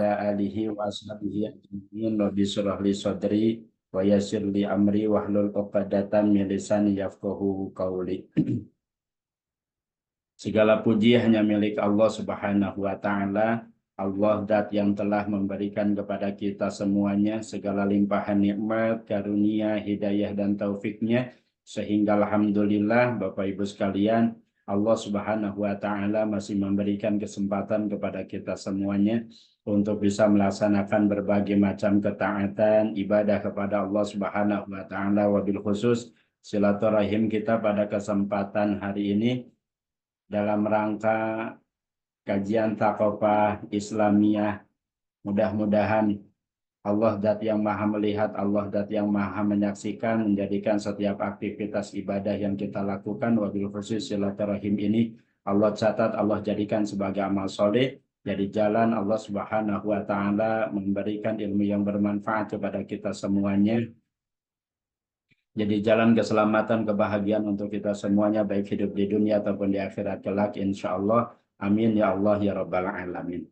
alihi wa ashabihi ajma'in. Rabbi shrah li sadri wa yassir li amri wahlul 'uqdatam min lisani yafqahu qawli. Segala puji hanya milik Allah Subhanahu wa taala. Allah dat yang telah memberikan kepada kita semuanya segala limpahan nikmat, karunia, hidayah dan taufiknya, sehingga alhamdulillah Bapak Ibu sekalian, Allah Subhanahu wa taala masih memberikan kesempatan kepada kita semuanya untuk bisa melaksanakan berbagai macam ketaatan ibadah kepada Allah Subhanahu wa taala, wabil khusus silaturahim kita pada kesempatan hari ini dalam rangka kajian Thaqafah Islamiyah. Mudah-mudahan Allah Dat yang Maha Melihat, Allah Dat yang Maha Menyaksikan menjadikan setiap aktivitas ibadah yang kita lakukan, wabil khusus silaturahim ini, Allah catat, Allah jadikan sebagai amal soleh. Jadi jalan Allah Subhanahu wa taala memberikan ilmu yang bermanfaat kepada kita semuanya. Jadi jalan keselamatan, kebahagiaan untuk kita semuanya, baik hidup di dunia ataupun di akhirat kelak, insya Allah. Amin ya Allah ya Rabbal Alamin.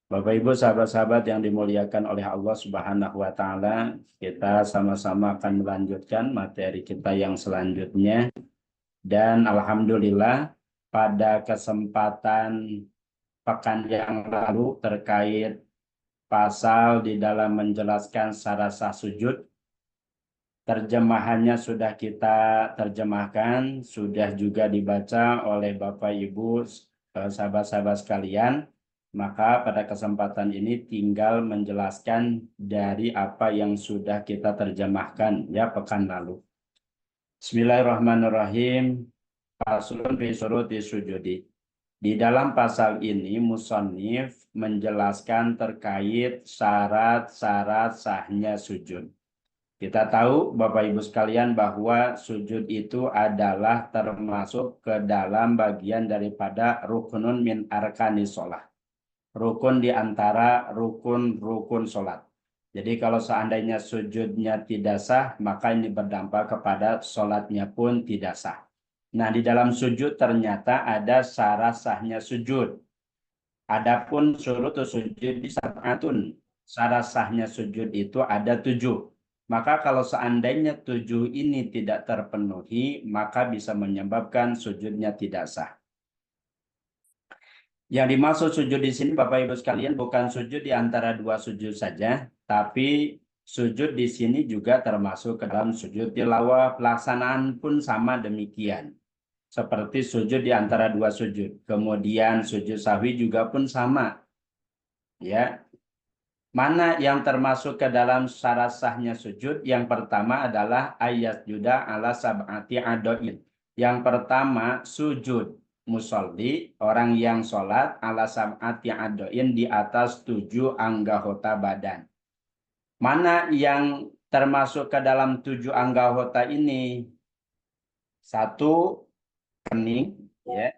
Bapak Ibu sahabat-sahabat yang dimuliakan oleh Allah Subhanahu wa taala, kita sama-sama akan melanjutkan materi kita yang selanjutnya. Dan alhamdulillah pada kesempatan pekan yang lalu terkait pasal di dalam menjelaskan syarat sah sujud, terjemahannya sudah kita terjemahkan, sudah juga dibaca oleh Bapak Ibu sahabat-sahabat sekalian. Maka pada kesempatan ini tinggal menjelaskan dari apa yang sudah kita terjemahkan ya pekan lalu. Bismillahirrahmanirrahim. Faslun fi syuruti sujudi. Di dalam pasal ini musannif menjelaskan terkait syarat-syarat sahnya sujud. Kita tahu Bapak Ibu sekalian bahwa sujud itu adalah termasuk ke dalam bagian daripada rukunun min arkani sholat. Rukun di antara rukun-rukun sholat. Jadi kalau seandainya sujudnya tidak sah, maka ini berdampak kepada sholatnya pun tidak sah. Nah, di dalam sujud ternyata ada syarat sahnya sujud. Adapun surut sujud di sab'atun. Syarat sahnya sujud itu ada 7. Maka kalau seandainya 7 ini tidak terpenuhi, maka bisa menyebabkan sujudnya tidak sah. Yang dimaksud sujud di sini Bapak Ibu sekalian bukan sujud di antara dua sujud saja, tapi sujud di sini juga termasuk ke dalam sujud tilawah. Pelaksanaan pun sama demikian. Seperti sujud di antara dua sujud. Kemudian sujud sahwi juga pun sama. Ya. Mana yang termasuk ke dalam syarat sahnya sujud? Yang pertama adalah ayat juda ala sab'ati adoin. Yang pertama sujud musolli, orang yang sholat ala sab'ati adoin di atas 7 anggota badan. Mana yang termasuk ke dalam 7 anggota ini? Satu, kening, ya.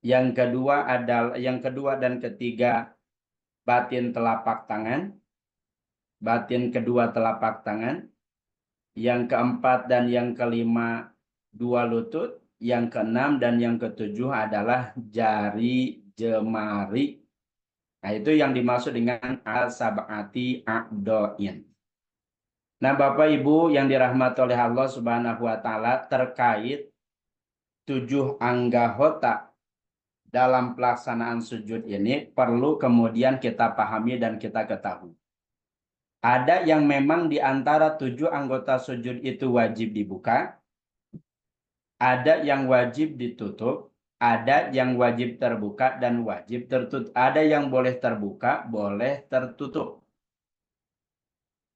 Yang kedua dan ketiga batin telapak tangan. Batin kedua telapak tangan. Yang keempat dan yang kelima 2 lutut. Yang keenam dan yang ketujuh adalah jari jemari. Nah, itu yang dimaksud dengan al-sab'ati a'do'in. Nah, Bapak Ibu yang dirahmati oleh Allah Subhanahu wa taala, terkait 7 anggota dalam pelaksanaan sujud ini perlu kemudian kita pahami dan kita ketahui. Ada yang memang di antara 7 anggota sujud itu wajib dibuka, ada yang wajib ditutup, ada yang wajib terbuka dan wajib tertutup. Ada yang boleh terbuka, boleh tertutup.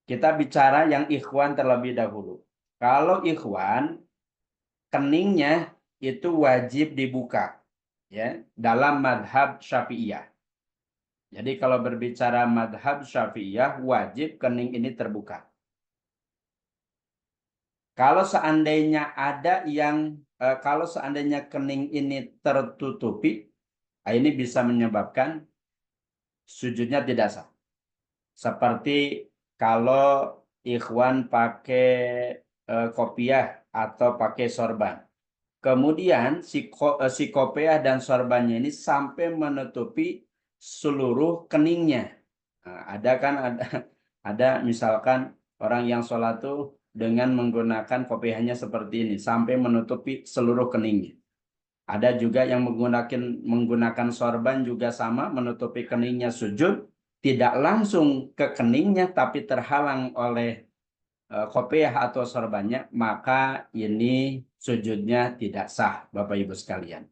Kita bicara yang ikhwan terlebih dahulu. Kalau ikhwan, keningnya itu wajib dibuka, ya, dalam madhab Syafi'iyah. Jadi kalau berbicara madhab Syafi'iyah, wajib kening ini terbuka. Kalau seandainya kening ini tertutupi, ini bisa menyebabkan sujudnya tidak sah. Seperti kalau ikhwan pakai kopiah atau pakai sorban. Kemudian si kopiah dan sorbannya ini sampai menutupi seluruh keningnya. Ada kan ada misalkan orang yang sholat tuh dengan menggunakan kopiahnya seperti ini sampai menutupi seluruh keningnya. Ada juga yang menggunakan sorban juga sama menutupi keningnya sujud tidak langsung ke keningnya tapi terhalang oleh kopiah atau sorbannya, maka ini sujudnya tidak sah, Bapak Ibu sekalian.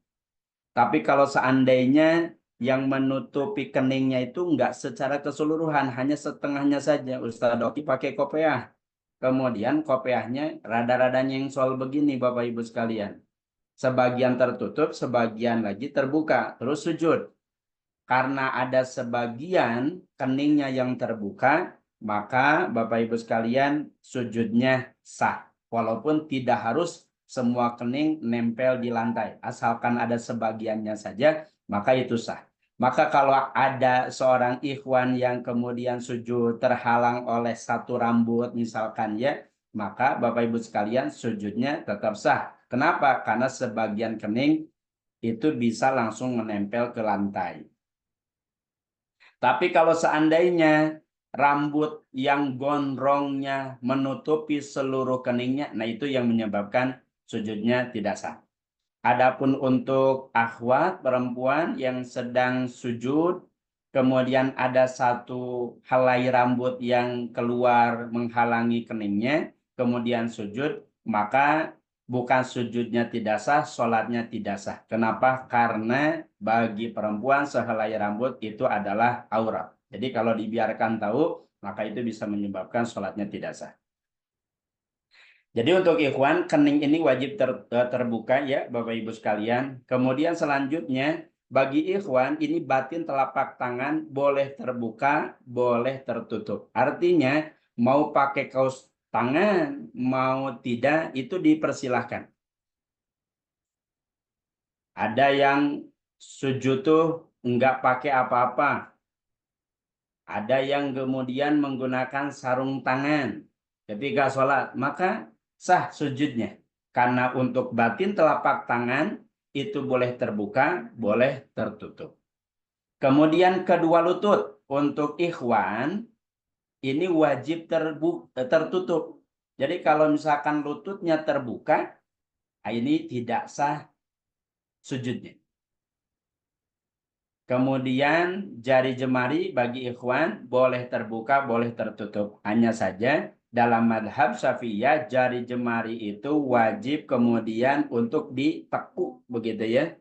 Tapi kalau seandainya yang menutupi keningnya itu enggak secara keseluruhan, hanya setengahnya saja. Ustaz Oki pakai kopiah. Kemudian kopiahnya rada-rada nyengsol begini Bapak Ibu sekalian. Sebagian tertutup, sebagian lagi terbuka. Terus sujud. Karena ada sebagian keningnya yang terbuka, maka Bapak Ibu sekalian sujudnya sah. Walaupun tidak harus semua kening nempel di lantai. Asalkan ada sebagiannya saja, maka itu sah. Maka kalau ada seorang ikhwan yang kemudian sujud terhalang oleh satu rambut misalkan ya, maka Bapak Ibu sekalian sujudnya tetap sah. Kenapa? Karena sebagian kening itu bisa langsung menempel ke lantai. Tapi kalau seandainya rambut yang gondrongnya menutupi seluruh keningnya, nah itu yang menyebabkan sujudnya tidak sah. Adapun untuk akhwat perempuan yang sedang sujud, kemudian ada satu helai rambut yang keluar menghalangi keningnya, kemudian sujud, maka bukan sujudnya tidak sah, sholatnya tidak sah. Kenapa? Karena bagi perempuan sehelai rambut itu adalah aurat. Jadi kalau dibiarkan tahu, maka itu bisa menyebabkan sholatnya tidak sah. Jadi untuk ikhwan, kening ini wajib terbuka ya Bapak Ibu sekalian. Kemudian selanjutnya, bagi ikhwan ini batin telapak tangan boleh terbuka, boleh tertutup. Artinya mau pakai kaos tangan, mau tidak, itu dipersilahkan. Ada yang sujud tuh enggak pakai apa-apa. Ada yang kemudian menggunakan sarung tangan ketika sholat, maka sah sujudnya. Karena untuk batin telapak tangan itu boleh terbuka, boleh tertutup. Kemudian kedua lutut untuk ikhwan ini wajib tertutup. Jadi kalau misalkan lututnya terbuka, ini tidak sah sujudnya. Kemudian jari jemari bagi ikhwan boleh terbuka, boleh tertutup. Hanya saja dalam madhab Syafi'iyah jari jemari itu wajib kemudian untuk ditekuk begitu ya.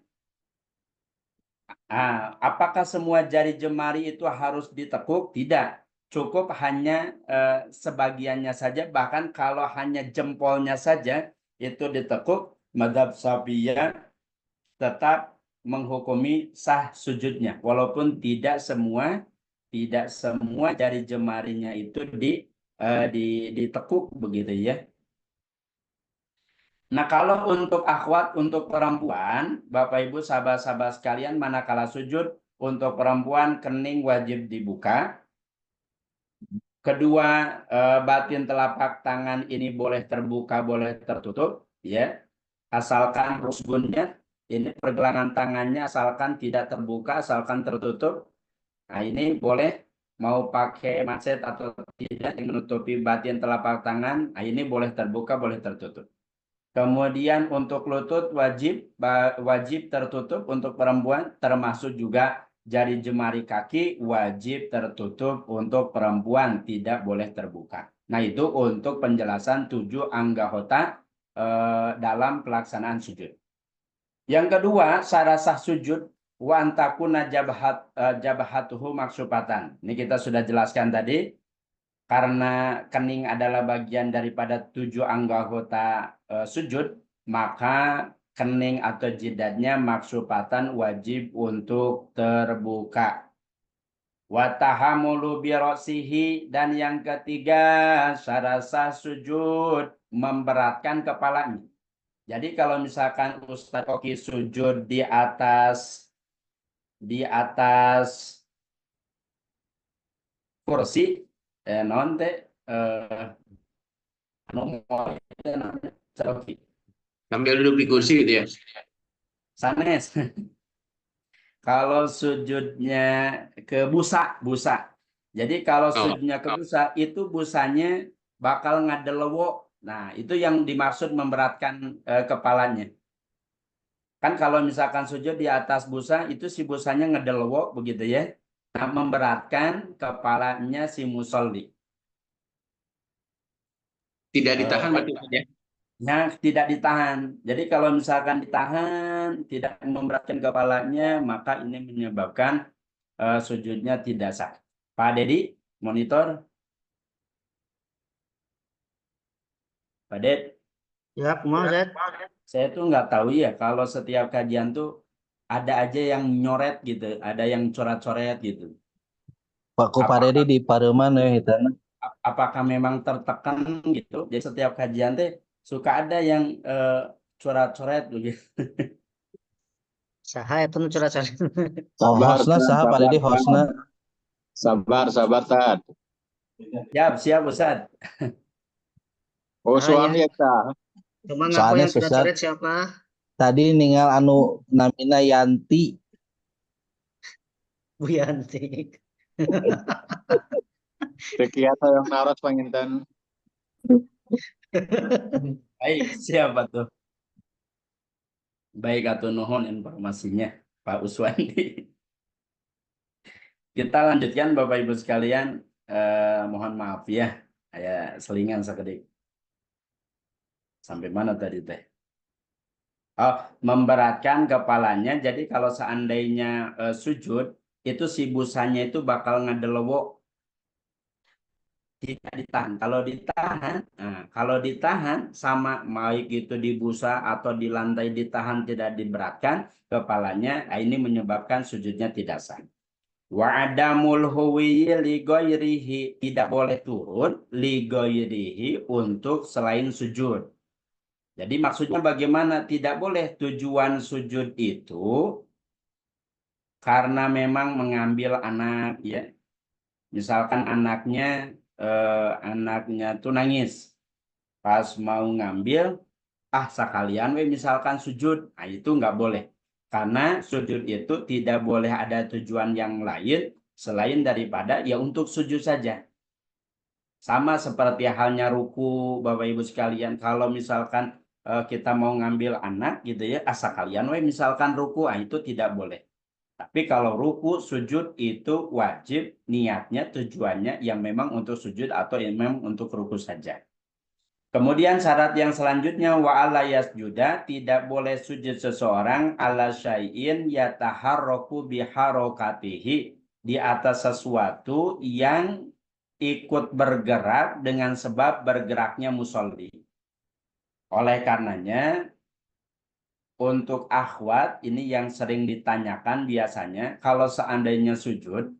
Apakah semua jari jemari itu harus ditekuk? Tidak. Cukup hanya sebagiannya saja. Bahkan kalau hanya jempolnya saja itu ditekuk, madhab Syafi'iyah tetap menghukumi sah sujudnya walaupun tidak semua jari jemarinya itu ditekuk begitu ya. Nah, kalau untuk akhwat untuk perempuan, Bapak Ibu sahabat-sahabat sekalian manakala sujud untuk perempuan kening wajib dibuka. Kedua, batin telapak tangan ini boleh terbuka, boleh tertutup ya. Asalkan rusgunnya ini pergelangan tangannya asalkan tidak terbuka, asalkan tertutup. Nah, ini boleh mau pakai macet atau tidak yang menutupi bagian telapak tangan. Nah, ini boleh terbuka, boleh tertutup. Kemudian untuk lutut wajib tertutup untuk perempuan, termasuk juga jari jemari kaki wajib tertutup untuk perempuan, tidak boleh terbuka. Nah, itu untuk penjelasan 7 anggota dalam pelaksanaan sujud. Yang kedua, syarat sah sujud wa antakuna jabhatuhu maksupatan. Ini kita sudah jelaskan tadi. Karena kening adalah bagian daripada 7 anggota sujud, maka kening atau jidatnya maksupatan wajib untuk terbuka. Watahamulu birosihi, dan yang ketiga syarat sah sujud memberatkan kepalanya. Jadi kalau misalkan Ustadz Oki sujud di atas kursi, non teh Ustadz Oki Sambil duduk di kursi gitu ya. sanes. Kalau sujudnya ke busa, Jadi kalau Oh, sujudnya ke busa, itu busanya bakal ngadelewo. Nah, itu yang dimaksud memberatkan kepalanya. Kan kalau misalkan sujud di atas busa, itu si busanya ngedelewo begitu ya. Nah, memberatkan kepalanya si musolli. tidak ditahan Eh, berarti Ustaz ya. Nah, tidak ditahan. Jadi kalau misalkan ditahan, tidak memberatkan kepalanya, maka ini menyebabkan sujudnya tidak sah. Pak Dedi, monitor. Pak Ded, Ya, kumaha Ustaz? saya tuh nggak tahu ya kalau setiap kajian tuh ada aja yang nyoret gitu, ada yang coret-coret gitu. Pak ku Apakah Paredi di Pareman eta. apakah memang tertekan gitu? Jadi setiap kajian teh suka ada yang coret-coret begitu. Saha eta nu curhat-curhat. Oh, Sabar, hostna Tan, saha sabar, Paredi Tan. hostna? Sabar, sabar, Tan. Siap, siap Ustaz. Oh, Ah ya, soalnya Tan. coba ngaku Soalnya yang Ustaz curhat-curhat siapa? tadi ningal anu namina Yanti. Bu Yanti. Sekian yang naras panginten. Baik, siapa tuh? Baik atau nuhun informasinya, Pak Uswandi. Kita lanjutkan Bapak Ibu sekalian. Mohon maaf ya, saya selingan sekedik. Sampai mana tadi teh? Oh, memberatkan kepalanya. Jadi kalau seandainya sujud, itu si busanya itu bakal ngedelewo, tidak ditahan. Kalau ditahan sama baik itu di busa atau di lantai ditahan tidak diberatkan kepalanya, ini menyebabkan sujudnya tidak sah. Wa adamul huwiyyi li ghairihi, tidak boleh turun li ghairihi untuk selain sujud. Jadi maksudnya bagaimana? Tidak boleh tujuan sujud itu karena memang mengambil anak ya. Misalkan anaknya tuh nangis. Pas mau ngambil, sekalian we misalkan sujud. Nah, itu nggak boleh. Karena sujud itu tidak boleh ada tujuan yang lain selain daripada ya untuk sujud saja. Sama seperti halnya ruku, Bapak Ibu sekalian. Kalau misalkan kita mau ngambil anak gitu ya, sekalian we misalkan ruku, itu tidak boleh. Tapi kalau ruku, sujud itu wajib niatnya, tujuannya yang memang untuk sujud atau yang memang untuk ruku saja. Kemudian syarat yang selanjutnya wa ala yasjuda, tidak boleh sujud seseorang ala syai'in yataharraku biharokatihi, di atas sesuatu yang ikut bergerak dengan sebab bergeraknya musolli. Oleh karenanya untuk akhwat ini yang sering ditanyakan biasanya kalau seandainya sujud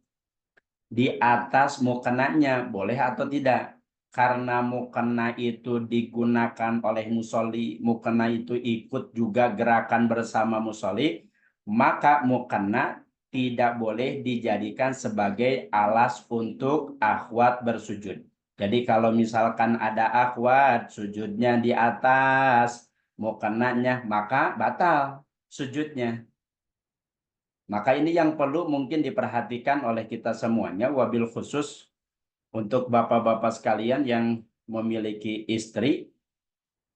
di atas mukenanya boleh atau tidak? Karena mukena itu digunakan oleh musolli, mukena itu ikut juga gerakan bersama musolli, maka mukena tidak boleh dijadikan sebagai alas untuk akhwat bersujud. Jadi kalau misalkan ada akhwat sujudnya di atas mukenanya, maka batal sujudnya. Maka ini yang perlu mungkin diperhatikan oleh kita semuanya, wabil khusus untuk bapak-bapak sekalian yang memiliki istri,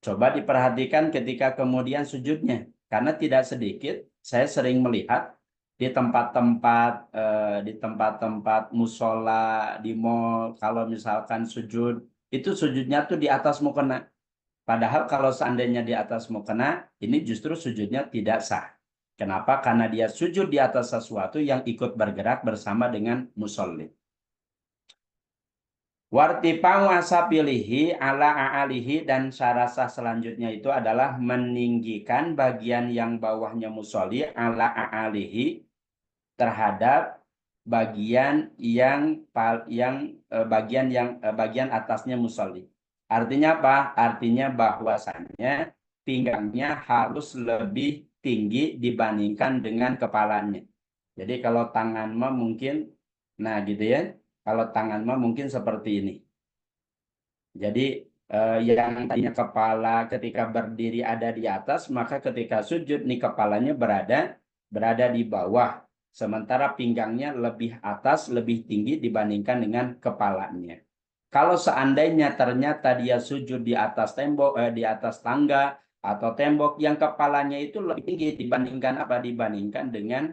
coba diperhatikan ketika kemudian sujudnya. Karena tidak sedikit, saya sering melihat di tempat-tempat musola, di mall, kalau misalkan sujud, itu sujudnya tuh di atas mukena. Padahal kalau seandainya di atas mukena, ini justru sujudnya tidak sah. Kenapa? Karena dia sujud di atas sesuatu yang ikut bergerak bersama dengan musolli. Wartifa'u asapilihi ala a'alihi, dan syarasah selanjutnya itu adalah meninggikan bagian yang bawahnya musolli ala a'alihi terhadap bagian bagian atasnya musolli. Artinya apa? Artinya bahwasannya pinggangnya harus lebih tinggi dibandingkan dengan kepalanya. Jadi kalau tangan mah mungkin, nah gitu ya. Kalau tangan mah mungkin seperti ini. Jadi yang tadinya kepala ketika berdiri ada di atas, maka ketika sujud nih kepalanya berada di bawah. sementara pinggangnya lebih atas, lebih tinggi dibandingkan dengan kepalanya. Kalau seandainya ternyata dia sujud di atas tembok, di atas tangga atau tembok yang kepalanya itu lebih tinggi dibandingkan apa? Dibandingkan dengan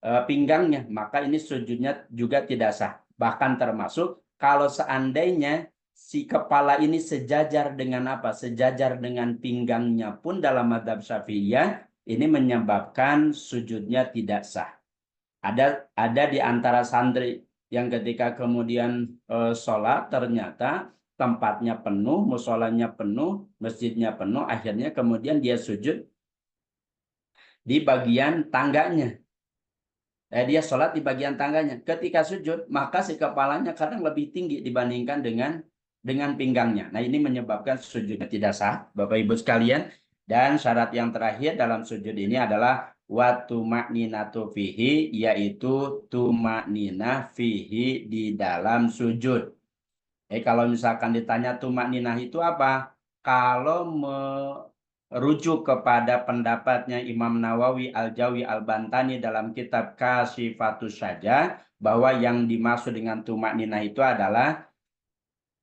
pinggangnya, maka ini sujudnya juga tidak sah. Bahkan termasuk kalau seandainya si kepala ini sejajar dengan apa? Sejajar dengan pinggangnya pun dalam mazhab Syafi'iyah ini menyebabkan sujudnya tidak sah. Ada di antara santri yang ketika kemudian sholat ternyata tempatnya penuh, musolanya penuh, masjidnya penuh, akhirnya kemudian dia sujud di bagian tangganya. Dia sholat di bagian tangganya. Ketika sujud, maka si kepalanya kadang lebih tinggi dibandingkan dengan pinggangnya. Nah, ini menyebabkan sujudnya tidak sah, Bapak Ibu sekalian. Dan syarat yang terakhir dalam sujud ini adalah wa tuma'ninatu fihi, yaitu tuma'ninah fihi di dalam sujud. Kalau misalkan ditanya tuma'ninah itu apa? Kalau merujuk kepada pendapatnya Imam Nawawi Al-Jawi Al-Bantani dalam kitab Kasyifatus Syajah, bahwa yang dimaksud dengan tuma'ninah itu adalah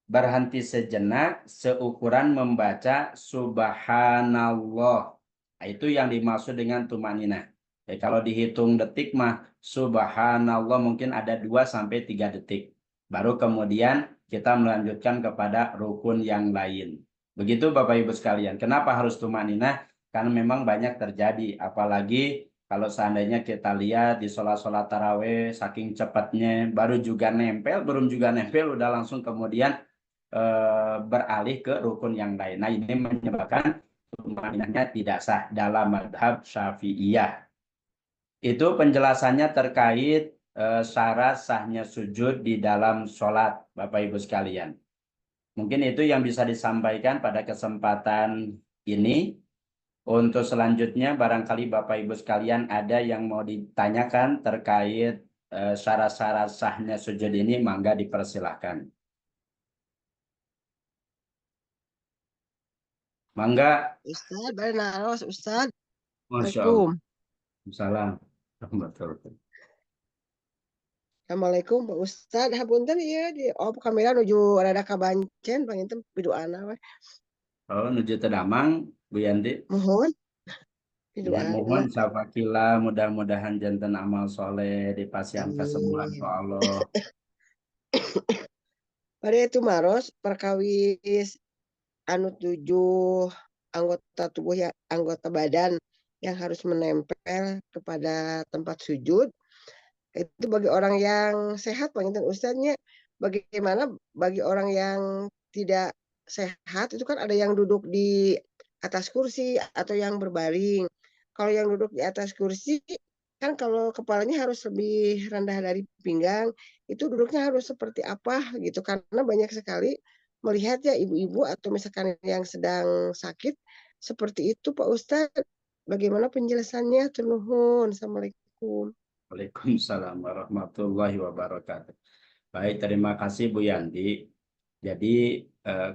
berhenti sejenak seukuran membaca subhanallah. Nah, itu yang dimaksud dengan tuma'ninah. Kalau dihitung detik mah subhanallah mungkin ada 2-3 detik. Baru kemudian kita melanjutkan kepada rukun yang lain. Begitu Bapak Ibu sekalian. Kenapa harus tuma'ninah? Karena memang banyak terjadi. Apalagi kalau seandainya kita lihat di sholat-sholat taraweh saking cepatnya belum juga nempel udah langsung kemudian beralih ke rukun yang lain. Nah, ini menyebabkan tuma'ninahnya tidak sah dalam mazhab Syafi'iyah. Itu penjelasannya terkait syarat sahnya sujud di dalam sholat, Bapak Ibu sekalian. Mungkin itu yang bisa disampaikan pada kesempatan ini. Untuk selanjutnya, barangkali Bapak Ibu sekalian ada yang mau ditanyakan terkait syarat-syarat sahnya sujud ini, mangga dipersilahkan. Mangga. Ustaz, bari naros Ustaz. Masya Allah. Assalamualaikum. Salam. Rahmatullahi. Assalamualaikum Pak Ustaz. Hapunten ieu di kamera nuju rada kabancen panginten pidoana we. Oh, nuju Tedamang, Bu Yanti. Mohon Ya, pidoana. mohon syafaqillah, mudah-mudahan janten amal soleh dipasihan kesembuhan ku Allah. Bari itu maros perkawis anu 7 anggota tubuh ya, anggota badan yang harus menempel kepada tempat sujud. Itu bagi orang yang sehat panginten Ustaznya. Bagaimana bagi orang yang tidak sehat itu kan ada yang duduk di atas kursi atau yang berbaring. Kalau yang duduk di atas kursi kan kalau kepalanya harus lebih rendah dari pinggang, itu duduknya harus seperti apa gitu, karena banyak sekali melihat ya ibu-ibu atau misalkan yang sedang sakit seperti itu Pak Ustadz. Bagaimana penjelasannya? Nuhun. Assalamualaikum. Waalaikumsalam warahmatullahi wabarakatuh. Baik, terima kasih Bu Yanti. Jadi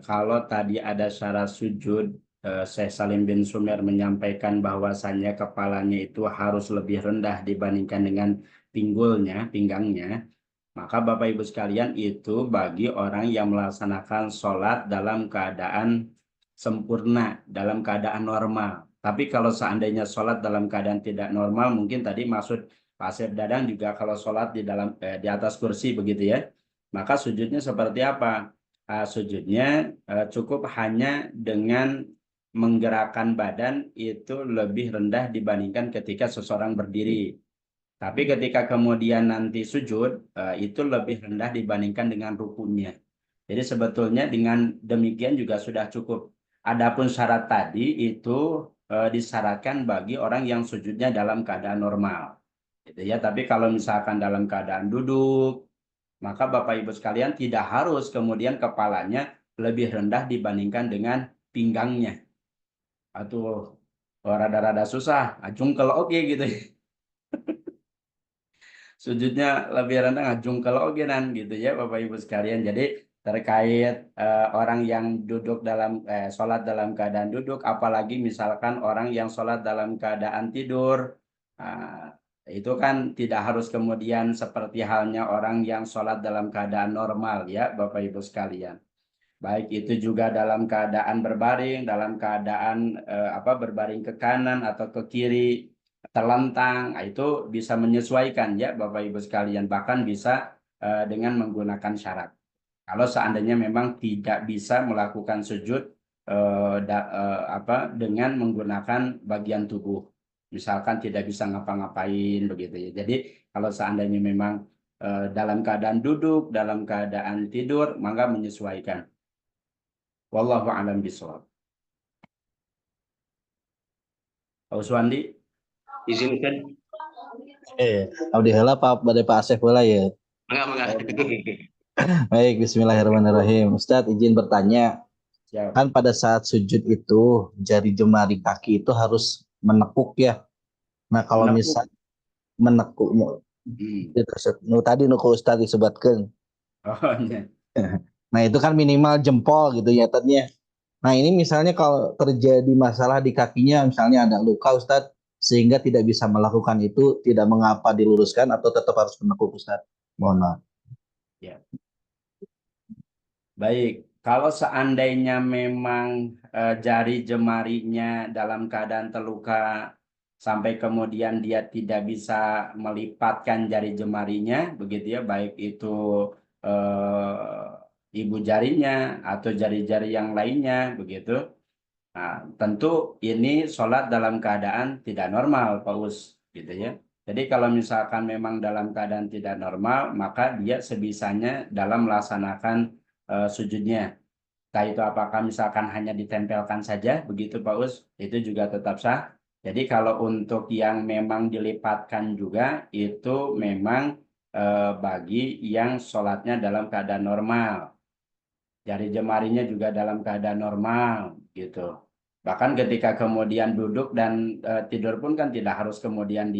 kalau tadi ada syarat sujud, Syekh Salim bin Sumer menyampaikan bahwasannya kepalanya itu harus lebih rendah dibandingkan dengan pinggangnya. Maka Bapak Ibu sekalian itu bagi orang yang melaksanakan sholat dalam keadaan sempurna, dalam keadaan normal. Tapi kalau seandainya sholat dalam keadaan tidak normal, mungkin tadi maksud Pak Asep Dadang juga kalau sholat di atas kursi begitu ya, maka sujudnya seperti apa? Sujudnya cukup hanya dengan menggerakkan badan itu lebih rendah dibandingkan ketika seseorang berdiri. Tapi ketika kemudian nanti sujud, itu lebih rendah dibandingkan dengan rukunya. Jadi sebetulnya dengan demikian juga sudah cukup. Adapun syarat tadi itu disyaratkan bagi orang yang sujudnya dalam keadaan normal. Gitu ya. Tapi kalau misalkan dalam keadaan duduk, maka Bapak Ibu sekalian tidak harus kemudian kepalanya lebih rendah dibandingkan dengan pinggangnya. Atau rada-rada susah, jungkel oke gitu. Sujudnya lebih rendah, jungkel oke nan gitu ya Bapak Ibu sekalian. Jadi terkait orang yang duduk dalam sholat dalam keadaan duduk, apalagi misalkan orang yang sholat dalam keadaan tidur. Itu kan tidak harus kemudian seperti halnya orang yang sholat dalam keadaan normal ya Bapak Ibu sekalian. Baik itu juga dalam keadaan berbaring, dalam keadaan berbaring ke kanan atau ke kiri, terlentang, itu bisa menyesuaikan ya Bapak Ibu sekalian. Bahkan bisa dengan menggunakan syarat. Kalau seandainya memang tidak bisa melakukan sujud dengan menggunakan bagian tubuh. Misalkan tidak bisa ngapa-ngapain begitu ya. Jadi kalau seandainya memang dalam keadaan duduk, dalam keadaan tidur, maka menyesuaikan. Wallahu a'lam bishawab. Pak Uswandi, Izinkan. Abdi heula Pak bade Pak Asep heula ya. Enggak. Baik, bismillahirrahmanirrahim. Ustadz izin bertanya, siap. kan pada saat sujud itu jari jemari kaki itu harus menekuk ya. Nah kalau Menekuk. misal menekuk, tadi nu ku Ustadz disebutkan. Oh, iya. Nah itu kan minimal jempol gitu ya tadinya. Nah ini misalnya kalau terjadi masalah di kakinya, misalnya ada luka Ustadz, sehingga tidak bisa melakukan itu, tidak mengapa diluruskan atau tetap harus menekuk Ustadz? Mohon maaf. Ya. Baik, kalau seandainya memang jari jemarinya dalam keadaan terluka sampai kemudian dia tidak bisa melipatkan jari jemarinya, begitu ya, baik itu ibu jarinya atau jari-jari yang lainnya, begitu. Nah, tentu ini sholat dalam keadaan tidak normal, Pak Us, gitu ya. Jadi kalau misalkan memang dalam keadaan tidak normal, maka dia sebisanya dalam melaksanakan sujudnya. Entah itu apakah misalkan hanya ditempelkan saja, begitu Pak Us, itu juga tetap sah. Jadi kalau untuk yang memang dilipatkan juga, itu memang bagi yang sholatnya dalam keadaan normal. Jari jemarinya juga dalam keadaan normal, gitu. Bahkan ketika kemudian duduk dan tidur pun kan tidak harus kemudian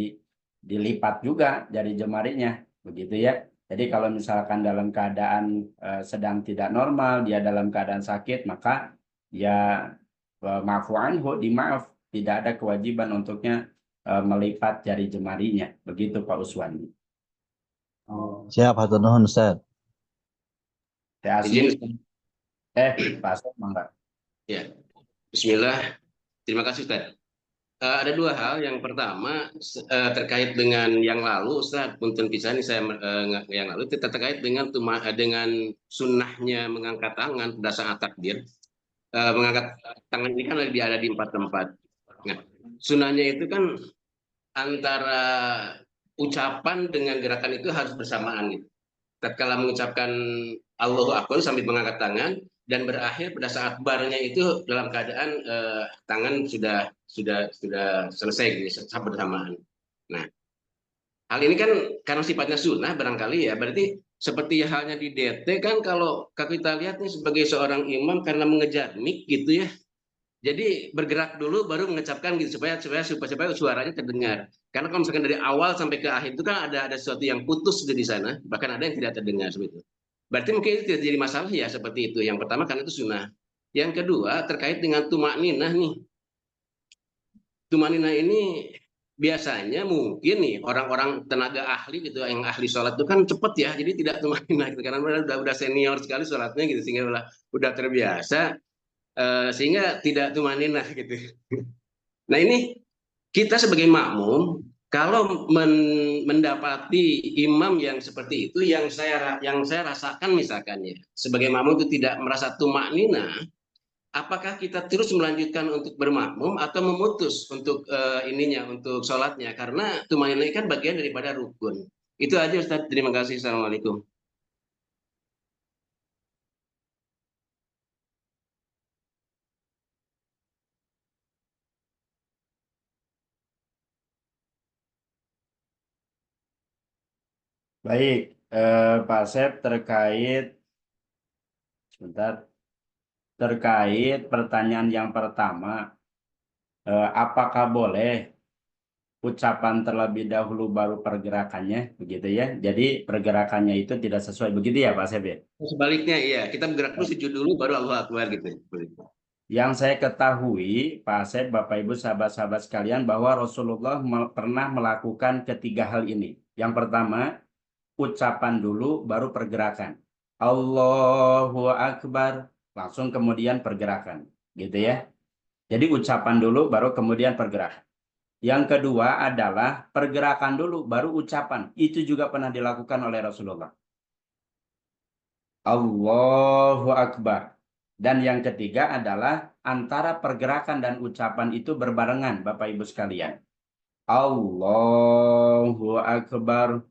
dilipat juga jari jemarinya, begitu ya. Jadi kalau misalkan dalam keadaan sedang tidak normal, dia dalam keadaan sakit, maka ya maafu anhu, dimaaf, tidak ada kewajiban untuknya melipat jari jemarinya, begitu Pak Uswandi. Siap, hatur nuhun Ustadz. Teh Izin. Asmi, Pak Asep, mangga. Ya. Bismillah. Terima kasih Ustaz. Ada dua hal. Yang pertama terkait dengan yang lalu, Ustaz, punten pisan saya yang lalu itu terkait dengan sunnahnya mengangkat tangan pada saat takbir. Mengangkat tangan ini kan ada di 4 tempat. Nah, sunnahnya itu kan antara ucapan dengan gerakan itu harus bersamaan gitu. Tatkala mengucapkan Allahu Akbar sambil mengangkat tangan dan berakhir pada saat barnya itu dalam keadaan tangan sudah selesai gitu, bersamaan. Nah, hal ini kan karena sifatnya sunnah barangkali ya, berarti seperti halnya di DT kan kalau kita lihat nih sebagai seorang imam karena mengejar mic gitu ya. Jadi bergerak dulu baru mengucapkan gitu supaya suaranya terdengar. Karena kalau misalkan dari awal sampai ke akhir itu kan ada sesuatu yang putus di sana, bahkan ada yang tidak terdengar seperti itu. Berarti mungkin itu tidak jadi masalah ya seperti itu. Yang pertama karena itu sunnah. Yang kedua terkait dengan tumak ninah nih. Tumak ninah ini biasanya mungkin nih orang-orang tenaga ahli gitu yang ahli sholat itu kan cepet ya, jadi tidak tumak ninah gitu karena udah senior sekali sholatnya gitu sehingga udah terbiasa. Sehingga tidak tumaninah gitu. Nah ini kita sebagai makmum kalau mendapati imam yang seperti itu yang saya rasakan misalkan ya sebagai makmum itu tidak merasa tumaninah, apakah kita terus melanjutkan untuk bermakmum atau memutus untuk untuk sholatnya karena tumaninah kan bagian daripada rukun. Itu aja Ustaz. Terima kasih. Assalamualaikum. Baik, Pak Asep terkait pertanyaan yang pertama, apakah boleh ucapan terlebih dahulu baru pergerakannya, begitu ya? Jadi pergerakannya itu tidak sesuai, begitu ya Pak Asep ya? Sebaliknya iya, kita bergerak dulu sujud dulu baru Allahu Akbar gitu. Yang saya ketahui, Pak Asep, Bapak Ibu, sahabat-sahabat sekalian, bahwa Rasulullah pernah melakukan ketiga hal ini. Yang pertama, ucapan dulu, baru pergerakan. Allahu Akbar, langsung kemudian pergerakan. Gitu ya. Jadi ucapan dulu, baru kemudian pergerakan. Yang kedua adalah pergerakan dulu, baru ucapan. Itu juga pernah dilakukan oleh Rasulullah. Allahu Akbar. Dan yang ketiga adalah antara pergerakan dan ucapan itu berbarengan, Bapak Ibu sekalian. Allahu Akbar.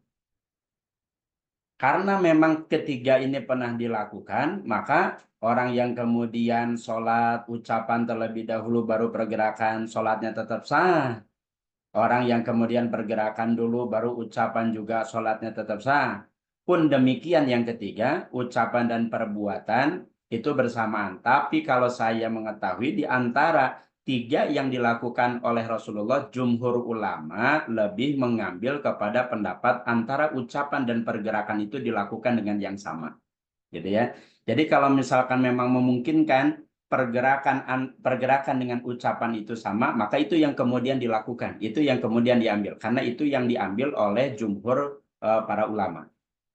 Karena memang ketiga ini pernah dilakukan, maka orang yang kemudian sholat, ucapan terlebih dahulu baru pergerakan, sholatnya tetap sah. Orang yang kemudian pergerakan dulu baru ucapan juga sholatnya tetap sah. Pun demikian yang ketiga, ucapan dan perbuatan itu bersamaan. Tapi kalau saya mengetahui di antara tiga yang dilakukan oleh Rasulullah, jumhur ulama lebih mengambil kepada pendapat antara ucapan dan pergerakan itu dilakukan dengan yang sama. Gitu ya. Jadi kalau misalkan memang memungkinkan pergerakan dengan ucapan itu sama, maka itu yang kemudian dilakukan, itu yang kemudian diambil, karena itu yang diambil oleh jumhur para ulama.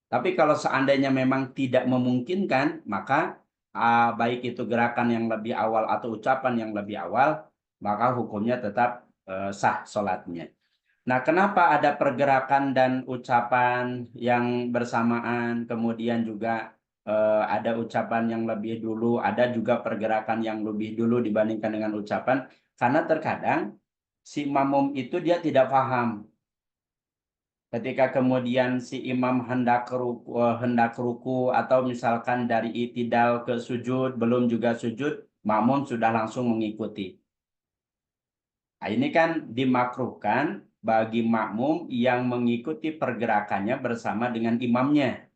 Tapi kalau seandainya memang tidak memungkinkan, maka baik itu gerakan yang lebih awal atau ucapan yang lebih awal, maka hukumnya tetap sah sholatnya. Nah, kenapa ada pergerakan dan ucapan yang bersamaan, kemudian juga ada ucapan yang lebih dulu, ada juga pergerakan yang lebih dulu dibandingkan dengan ucapan, karena terkadang si makmum itu dia tidak paham. Ketika kemudian si imam hendak ruku atau misalkan dari i'tidal ke sujud, belum juga sujud, makmum sudah langsung mengikuti. Nah, ini kan dimakruhkan bagi makmum yang mengikuti pergerakannya bersama dengan imamnya.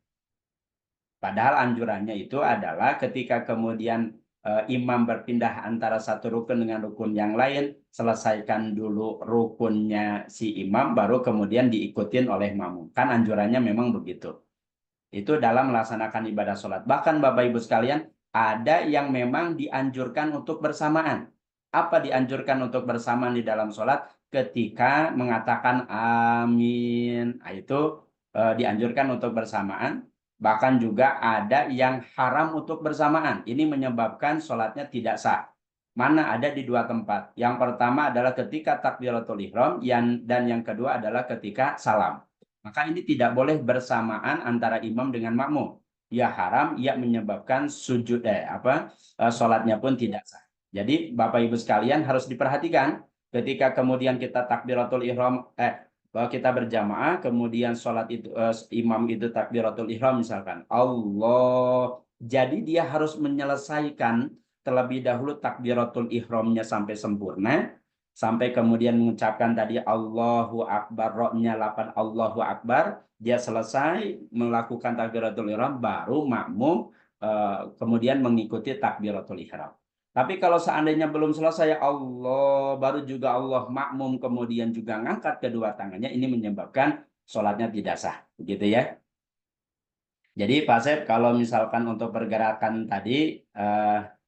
Padahal anjurannya itu adalah ketika kemudian imam berpindah antara satu rukun dengan rukun yang lain, selesaikan dulu rukunnya si imam, baru kemudian diikutin oleh makmum. Kan anjurannya memang begitu. Itu dalam melaksanakan ibadah sholat. Bahkan Bapak Ibu sekalian, ada yang memang dianjurkan untuk bersamaan. Apa dianjurkan untuk bersamaan di dalam sholat? Ketika mengatakan amin. Nah, itu dianjurkan untuk bersamaan. Bahkan juga ada yang haram untuk bersamaan. Ini menyebabkan sholatnya tidak sah. Mana ada di dua tempat. Yang pertama adalah ketika takbiratul ihram, dan yang kedua adalah ketika salam. Maka ini tidak boleh bersamaan antara imam dengan makmum. Ya haram, ya menyebabkan sujud sholatnya pun tidak sah. Jadi Bapak Ibu sekalian harus diperhatikan ketika kemudian kita takbiratul ihram, bahwa kita berjamaah, kemudian sholat itu imam itu takbiratul ihram misalkan, Allah, jadi dia harus menyelesaikan terlebih dahulu takbiratul ihramnya sampai sempurna, sampai kemudian mengucapkan tadi Allahu Akbar, roknya 8 Allahu Akbar, dia selesai melakukan takbiratul ihram, baru makmum kemudian mengikuti takbiratul ihram. Tapi kalau seandainya belum selesai Allah, baru juga Allah, makmum kemudian juga ngangkat kedua tangannya, ini menyebabkan sholatnya tidak sah. Begitu ya. Jadi Pak Sep, kalau misalkan untuk pergerakan tadi,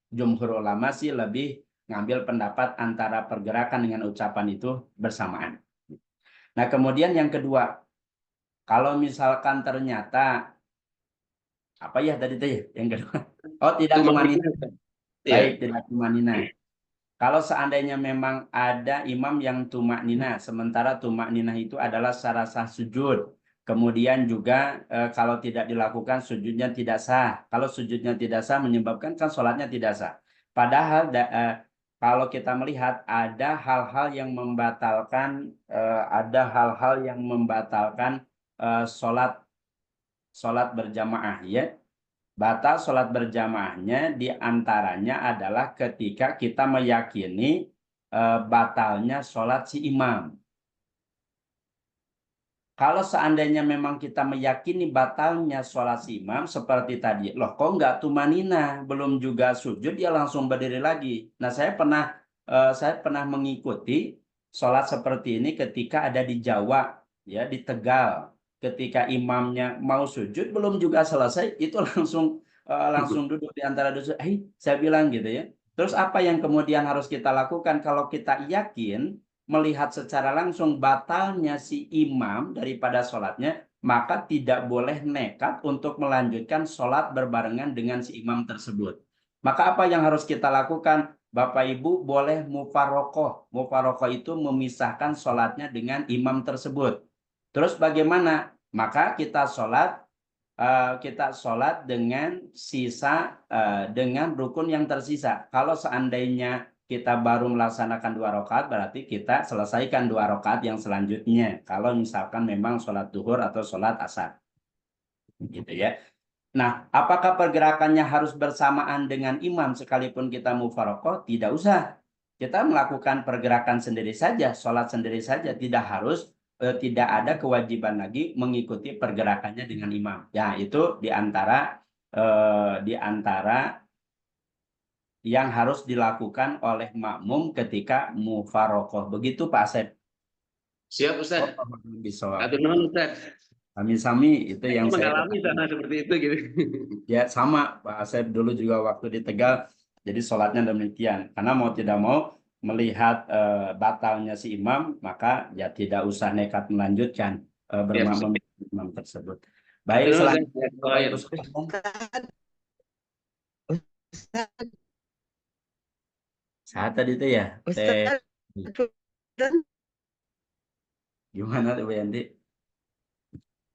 jumhur ulama sih lebih ngambil pendapat antara pergerakan dengan ucapan itu bersamaan. Nah kemudian yang kedua, kalau misalkan ternyata, apa ya tadi yang kedua? Oh, tidak tumanina. Baik, tidak tumanina. Kalau seandainya memang ada imam yang tumak nina, sementara tumak nina itu adalah secara sah sujud. Kemudian juga kalau tidak dilakukan sujudnya tidak sah. Kalau sujudnya tidak sah menyebabkan kan sholatnya tidak sah. Padahal kalau kita melihat ada hal-hal yang membatalkan, sholat berjamaah ya. Batal sholat berjamaahnya diantaranya adalah ketika kita meyakini batalnya sholat si imam. Kalau seandainya memang kita meyakini batalnya sholat si imam seperti tadi, loh kok nggak tumanina, belum juga sujud dia langsung berdiri lagi. Nah saya pernah mengikuti sholat seperti ini ketika ada di Jawa, ya di Tegal. Ketika imamnya mau sujud belum juga selesai, itu langsung duduk di antara duduk. Saya bilang gitu ya, Terus apa yang kemudian harus kita lakukan kalau kita yakin melihat secara langsung batalnya si imam daripada sholatnya, maka tidak boleh nekat untuk melanjutkan sholat berbarengan dengan si imam tersebut. Maka apa yang harus kita lakukan? Bapak Ibu boleh mufarokoh. Mufarokoh itu memisahkan sholatnya dengan imam tersebut. Terus bagaimana? Maka kita sholat dengan dengan rukun yang tersisa. Kalau seandainya kita baru melaksanakan 2 rakaat, berarti kita selesaikan 2 rakaat yang selanjutnya. Kalau misalkan memang sholat duhur atau sholat asar, gitu ya. Nah, apakah pergerakannya harus bersamaan dengan imam sekalipun kita mufarokoh? Tidak usah. Kita melakukan pergerakan sendiri saja, sholat sendiri saja, tidak ada kewajiban lagi mengikuti pergerakannya dengan imam. Ya, itu di antara yang harus dilakukan oleh makmum ketika mufarokoh. Begitu Pak Asep. Siap Ustaz. Bisa. Atur nuhun Ustaz. Sami-sami itu yang saya mengalami sana seperti itu gitu. Ya sama Pak Asep dulu juga waktu di Tegal, jadi sholatnya demikian. Karena mau tidak mau melihat batalnya si imam, maka ya tidak usah nekat melanjutkan bermakmum imam tersebut. Baik, selanjutnya Bapak Ibu sekalian. Ustaz, Saat tadi itu ya, Ustaz, dan gimana tuh Bu Yanti?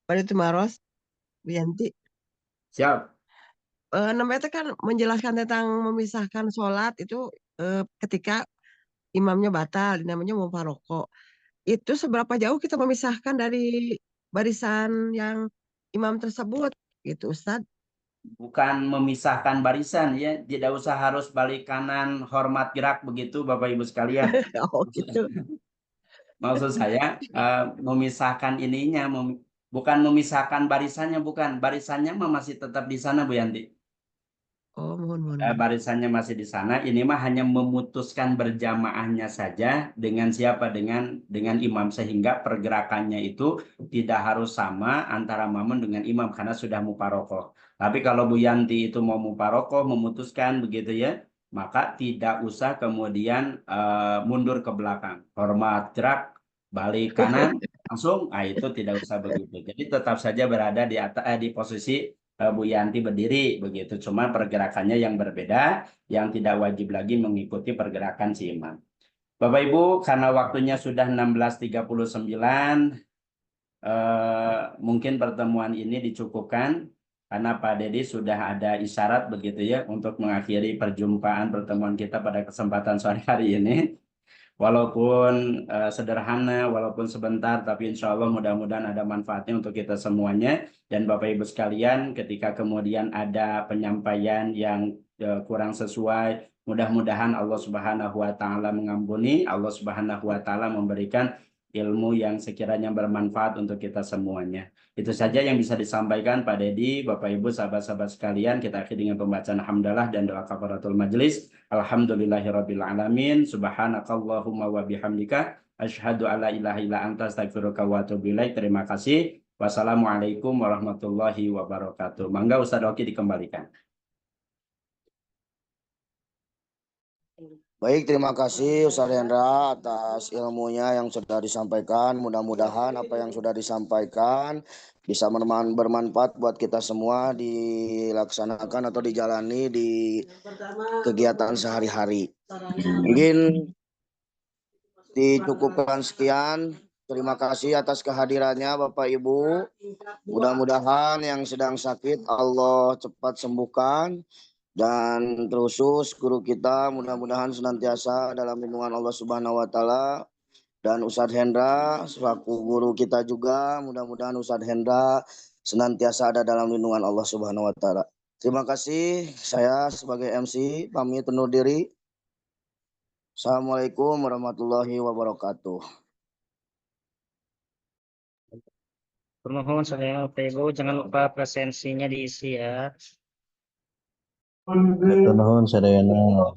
pada itu Maros, Bu Yanti. Siap. Namanya itu kan menjelaskan tentang memisahkan sholat itu ketika imamnya batal, namanya mufaroko. Itu seberapa jauh kita memisahkan dari barisan yang imam tersebut, gitu Ustaz? Bukan memisahkan barisan ya, tidak usah harus balik kanan, hormat gerak begitu Bapak Ibu sekalian. Oh gitu. Maksud saya memisahkan ininya, bukan memisahkan barisannya, bukan. Barisannya masih tetap di sana Bu Yanti. Oh, mohon. Barisannya masih di sana. Ini mah hanya memutuskan berjamaahnya saja dengan siapa? Dengan imam, sehingga pergerakannya itu tidak harus sama antara makmum dengan imam karena sudah muparokoh. Tapi kalau Bu Yanti itu mau muparokoh, memutuskan begitu ya, maka tidak usah kemudian mundur ke belakang. Hormat gerak, balik kanan langsung. Nah, itu tidak usah begitu. Jadi tetap saja berada di atas di posisi Bu Yanti berdiri begitu, cuma pergerakannya yang berbeda, yang tidak wajib lagi mengikuti pergerakan si imam. Bapak Ibu, karena waktunya sudah 16.39, mungkin pertemuan ini dicukupkan karena Pak Dedi sudah ada isyarat begitu ya untuk mengakhiri perjumpaan pertemuan kita pada kesempatan sore hari ini. Walaupun sederhana, walaupun sebentar, tapi insya Allah mudah-mudahan ada manfaatnya untuk kita semuanya. Dan Bapak Ibu sekalian, ketika kemudian ada penyampaian yang kurang sesuai, mudah-mudahan Allah Subhanahu wa Ta'ala mengampuni, Allah Subhanahu wa Ta'ala memberikan ilmu yang sekiranya bermanfaat untuk kita semuanya. Itu saja yang bisa disampaikan Pak Dedi, Bapak Ibu, sahabat-sahabat sekalian. Kita akhiri dengan pembacaan hamdalah dan doa kafaratul majelis. Alhamdulillahirabbil alamin. Subhanakallahumma wa bihamdika asyhadu alla ilaha illa anta astaghfiruka wa atubu ilaik. Terima kasih. Wassalamualaikum warahmatullahi wabarakatuh. Mangga Ustaz Oki dikembalikan. Baik, terima kasih Ustaz Hendra atas ilmunya yang sudah disampaikan. Mudah-mudahan apa yang sudah disampaikan bisa bermanfaat buat kita semua dilaksanakan atau dijalani di kegiatan sehari-hari. Mungkin dicukupkan sekian. Terima kasih atas kehadirannya Bapak Ibu. Mudah-mudahan yang sedang sakit Allah cepat sembuhkan. Dan terusus guru kita mudah-mudahan senantiasa dalam lindungan Allah Subhanahu wa Ta'ala, dan Ustadz Hendra selaku guru kita juga mudah-mudahan Ustadz Hendra senantiasa ada dalam lindungan Allah Subhanahu wa Ta'ala. Terima kasih, saya sebagai MC pamit undur diri. Assalamualaikum warahmatullahi wabarakatuh. Permohon saya Bapak Ibu jangan lupa presensinya diisi ya. Nuhun sadayana.